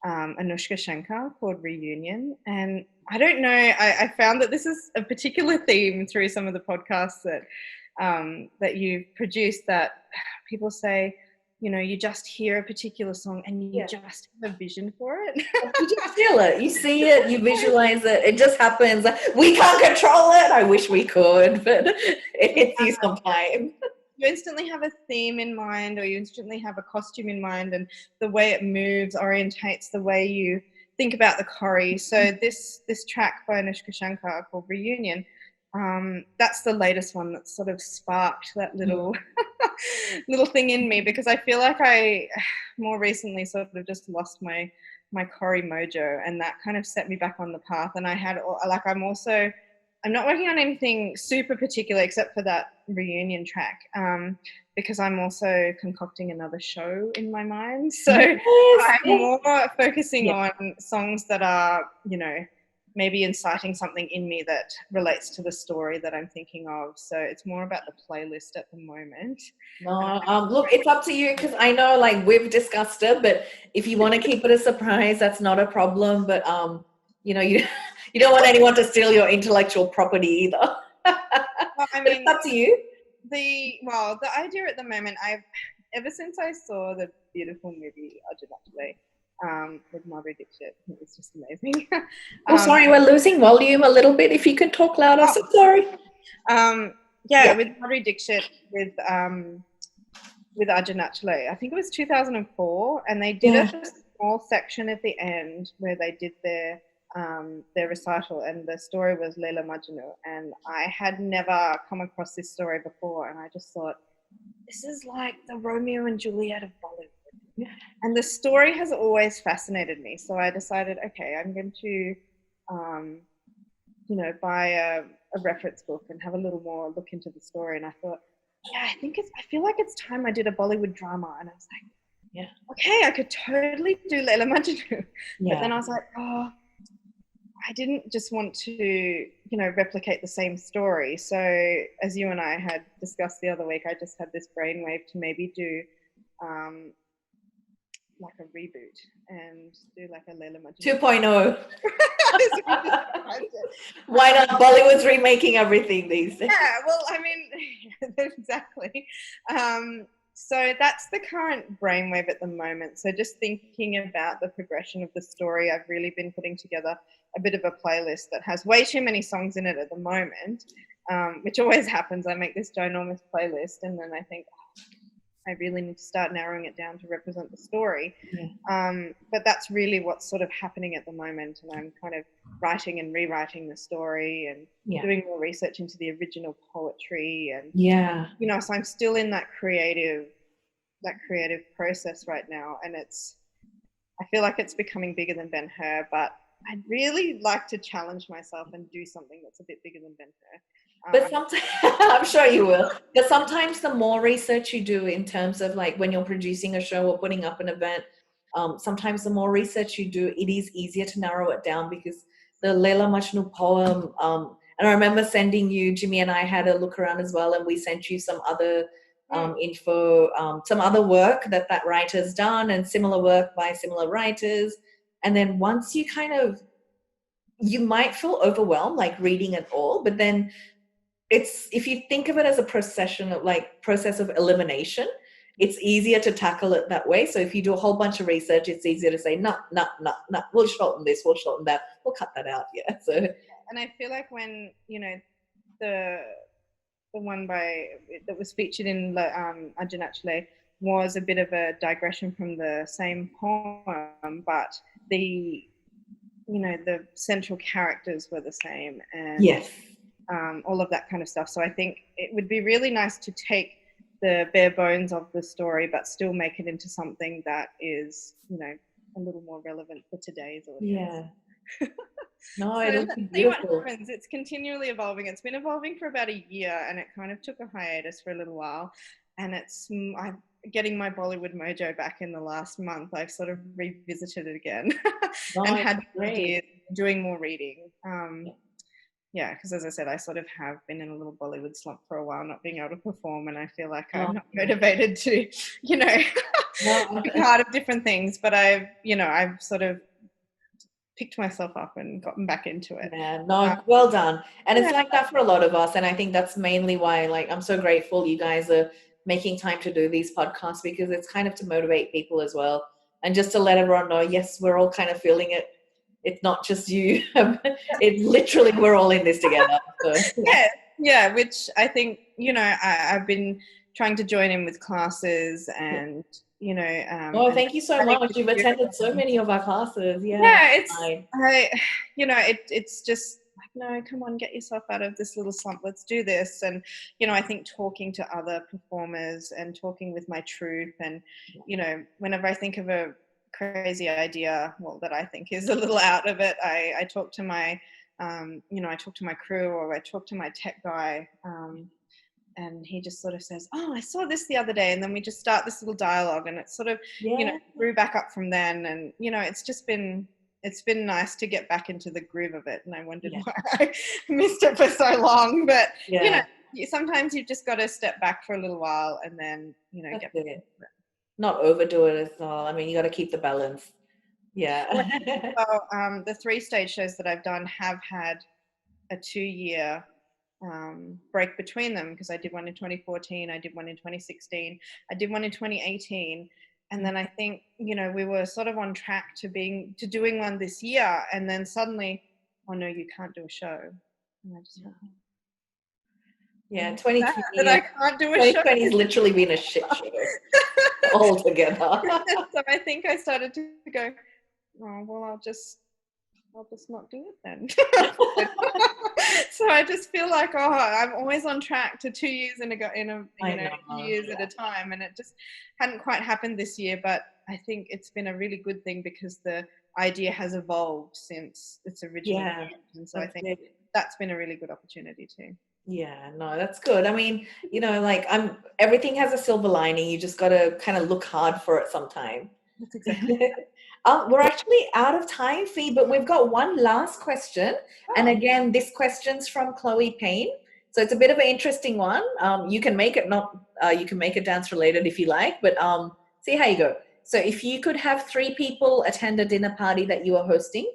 Anushka Shankar called Reunion. And I don't know, I found that this is a particular theme through some of the podcasts that you've produced, that people say, you just hear a particular song and you just have a vision for it. You just feel it. You see it. You visualize it. It just happens. We can't control it. I wish we could, but it hits you sometime. You instantly have a theme in mind, or you instantly have a costume in mind, and the way it moves orientates the way you think about the choreo. So this track by Anushka Shankar called Reunion, that's the latest one that sort of sparked that little thing in me, because I feel like I more recently sort of just lost my choreo mojo, and that kind of set me back on the path. And I had I'm not working on anything super particular except for that Reunion track, because I'm also concocting another show in my mind. So I'm more focusing on songs that are, maybe inciting something in me that relates to the story that I'm thinking of. So it's more about the playlist at the moment. No, look, it's up to you, because I know, like, we've discussed it, but if you want to keep it a surprise, that's not a problem. But you don't want anyone to steal your intellectual property either. Well, I mean, it's up to you. The idea at the moment, ever since I saw the beautiful movie Ajay with Madhuri Dixit, it was just amazing. Sorry, we're losing volume a little bit. If you can talk louder, so sorry. With Madhuri Dixit with Ajay Nachale, I think it was 2004, and they did a small section at the end where they did their recital, and the story was Leila Majnu, and I had never come across this story before, and I just thought, this is like the Romeo and Juliet of Bollywood. And the story has always fascinated me, so I decided, okay, I'm going to buy a reference book and have a little more look into the story. And I thought, I feel like it's time I did a Bollywood drama. And I was like, okay, I could totally do Leila Majnu. But then I was like, I didn't just want to, replicate the same story. So as you and I had discussed the other week, I just had this brainwave to maybe do like a reboot and do like a Leila Majnu 2.0. Why not? Bollywood's remaking everything these days. Yeah, well, I mean, exactly. So that's the current brainwave at the moment. So just thinking about the progression of the story, I've really been putting together a bit of a playlist that has way too many songs in it at the moment, which always happens. I make this ginormous playlist, and then I think, I really need to start narrowing it down to represent the story. But that's really what's sort of happening at the moment, and I'm kind of writing and rewriting the story and doing more research into the original poetry, and so I'm still in that creative process right now, and I feel like it's becoming bigger than Ben-Hur, but I'd really like to challenge myself and do something that's a bit bigger than Ben-Hur. But sometimes, I'm sure you will. But sometimes the more research you do in terms of like when you're producing a show or putting up an event, sometimes the more research you do, it is easier to narrow it down, because the Leila Majnu poem, and I remember sending you, Jimmy and I had a look around as well, and we sent you some other info, some other work that writer's done, and similar work by similar writers. And then once you you might feel overwhelmed, like reading it all, but then if you think of it as a process of elimination, it's easier to tackle it that way. So if you do a whole bunch of research, it's easier to say, no, we'll shorten this, we'll shorten that, we'll cut that out. So, and I feel like when, the the one that was featured in Arjunachale was a bit of a digression from the same poem, but the central characters were the same, and Yes. all of that kind of stuff. So I think it would be really nice to take the bare bones of the story, but still make it into something that is, a little more relevant for today's audience. Yeah. No, So it'll let's be see what beautiful. happens. It's continually evolving. It's been evolving for about a year, and it kind of took a hiatus for a little while. And I'm getting my Bollywood mojo back in the last month. I've sort of revisited it again No, and it's had great. ideas, doing more reading. Yeah, because as I said, I sort of have been in a little Bollywood slump for a while, not being able to perform, and I feel like I'm not motivated to, be part of different things. But I've sort of picked myself up and gotten back into it. Yeah, no, well done. And it's Yeah. like that for a lot of us. And I think that's mainly why, like, I'm so grateful you guys are making time to do these podcasts, because it's kind of to motivate people as well. And just to let everyone know, yes, we're all kind of feeling it. It's not just you. It's literally, we're all in this together. So, Yeah, which I think, I've been trying to join in with classes and, oh, thank you so much. You've attended so many of our classes. Yeah, it's just like, no, come on, get yourself out of this little slump. Let's do this. And, I think talking to other performers and talking with my troupe and, whenever I think of a crazy idea, well, that I think is a little out of it, I talk to my, I talk to my crew, or I talk to my tech guy, and he just sort of says, oh, I saw this the other day. And then we just start this little dialogue, and it's sort of, grew back up from then. And, it's been nice to get back into the groove of it. And I wondered why I missed it for so long. But, sometimes you've just got to step back for a little while and then, get back into it. Not overdo it as well. I mean, you got to keep the balance. Yeah. Well, the 3 stage shows that I've done have had a 2-year break between them, because I did one in 2014, I did one in 2016, I did one in 2018, and then I think we were sort of on track to doing one this year, and then suddenly, oh no, you can't do a show. And I just went, 2020. That I can't do a 2020 show. has literally been a shit show altogether. So I think I started to go, oh well, I'll just not do it then. So I just feel like, I'm always on track to 2 years in a 2 years at a time, and it just hadn't quite happened this year. But I think it's been a really good thing, because the idea has evolved since its original and so I think that's been a really good opportunity too. Yeah, no, that's good. I mean, like everything has a silver lining. You just got to kind of look hard for it sometime. That's exactly. We're actually out of time, Fee, but we've got one last question. And again, this question's from Chloe Payne. So it's a bit of an interesting one. You can make it dance related if you like, but see how you go. So if you could have 3 people attend a dinner party that you are hosting,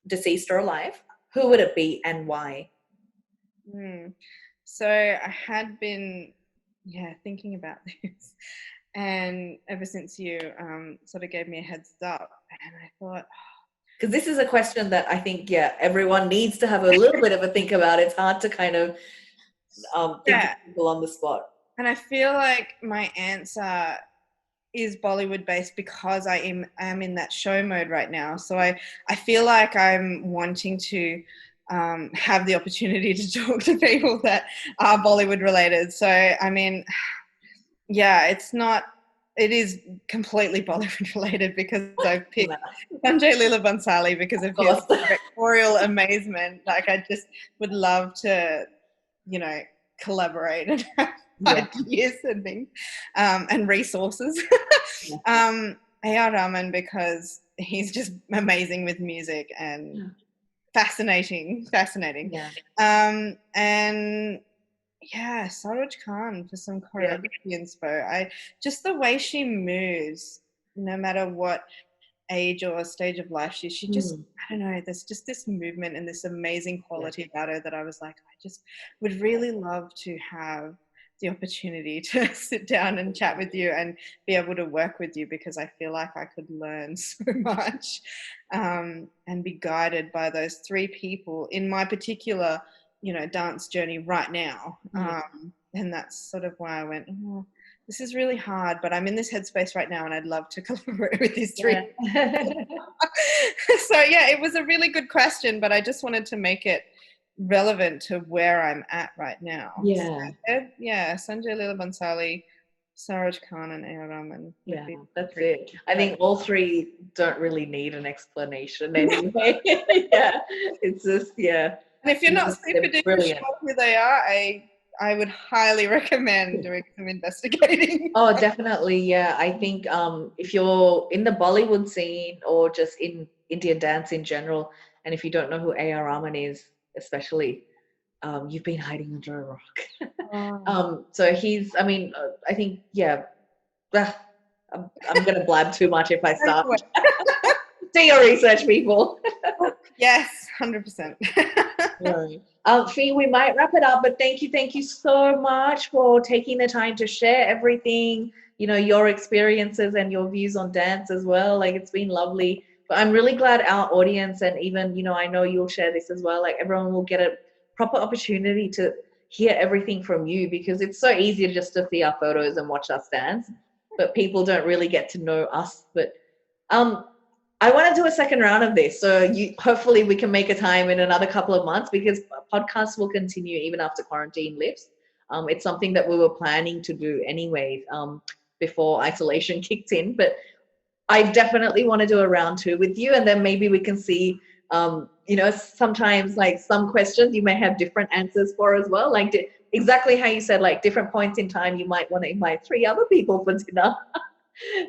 deceased or alive, who would it be and why? So I had been thinking about this, and ever since you sort of gave me a heads up, and I thought, because this is a question that I think everyone needs to have a little bit of a think about. It's hard to kind of think of people on the spot, and I feel like my answer is Bollywood based, because I am in that show mode right now. So I feel like I'm wanting to have the opportunity to talk to people that are Bollywood related. So, I mean, it is completely Bollywood related, because I've picked Sanjay Leela Bhansali because of his directorial amazement. Like, I just would love to, collaborate and have ideas and things, and resources. A.R. Rahman, because he's just amazing with music and fascinating. And Saroj Khan for some choreography inspo. Just the way she moves, no matter what age or stage of life she just, I don't know, there's just this movement and this amazing quality about her that I was like, I just would really love to have the opportunity to sit down and chat with you and be able to work with you, because I feel like I could learn so much and be guided by those 3 people in my particular dance journey right now. And that's sort of why I went, oh, this is really hard, but I'm in this headspace right now and I'd love to collaborate with these three. Yeah. So yeah, it was a really good question, but I just wanted to make it relevant to where I'm at right now. Yeah. So, yeah, Sanjay Leela Bhansali, Saroj Khan, and A.R. Rahman. Yeah, that's it. I think all three don't really need an explanation anyway. Yeah, it's just, yeah. And if you're not super duper sure who they are, I would highly recommend doing some investigating. Oh, definitely. Yeah. I think if you're in the Bollywood scene or just in Indian dance in general, and if you don't know who A.R. Rahman is, especially, you've been hiding under a rock. So he's, I mean, I think, yeah, I'm going to blab too much if I start. Do your research, people. Yes, 100%. Right. Fee, we might wrap it up, but thank you so much for taking the time to share everything, your experiences and your views on dance as well. Like, it's been lovely. But I'm really glad our audience, and even, I know you'll share this as well, like everyone will get a proper opportunity to hear everything from you, because it's so easy just to see our photos and watch us dance, but people don't really get to know us. But I want to do a second round of this, so hopefully we can make a time in another couple of months, because podcasts will continue even after quarantine lifts. It's something that we were planning to do anyway, before isolation kicked in, but I definitely want to do a round 2 with you, and then maybe we can see, sometimes like some questions you may have different answers for as well, like exactly how you said, like different points in time you might want to invite 3 other people for dinner.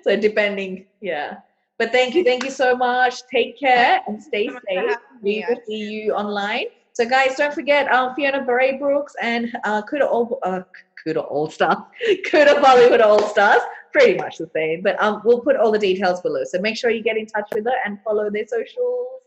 So depending, yeah. But thank you so much. Take care and stay safe. We will see you online. So guys, don't forget Fiona Braybrooks and Coota All Stars, Coota Bollywood All Stars. Pretty much the same, but we'll put all the details below. So make sure you get in touch with her and follow their socials.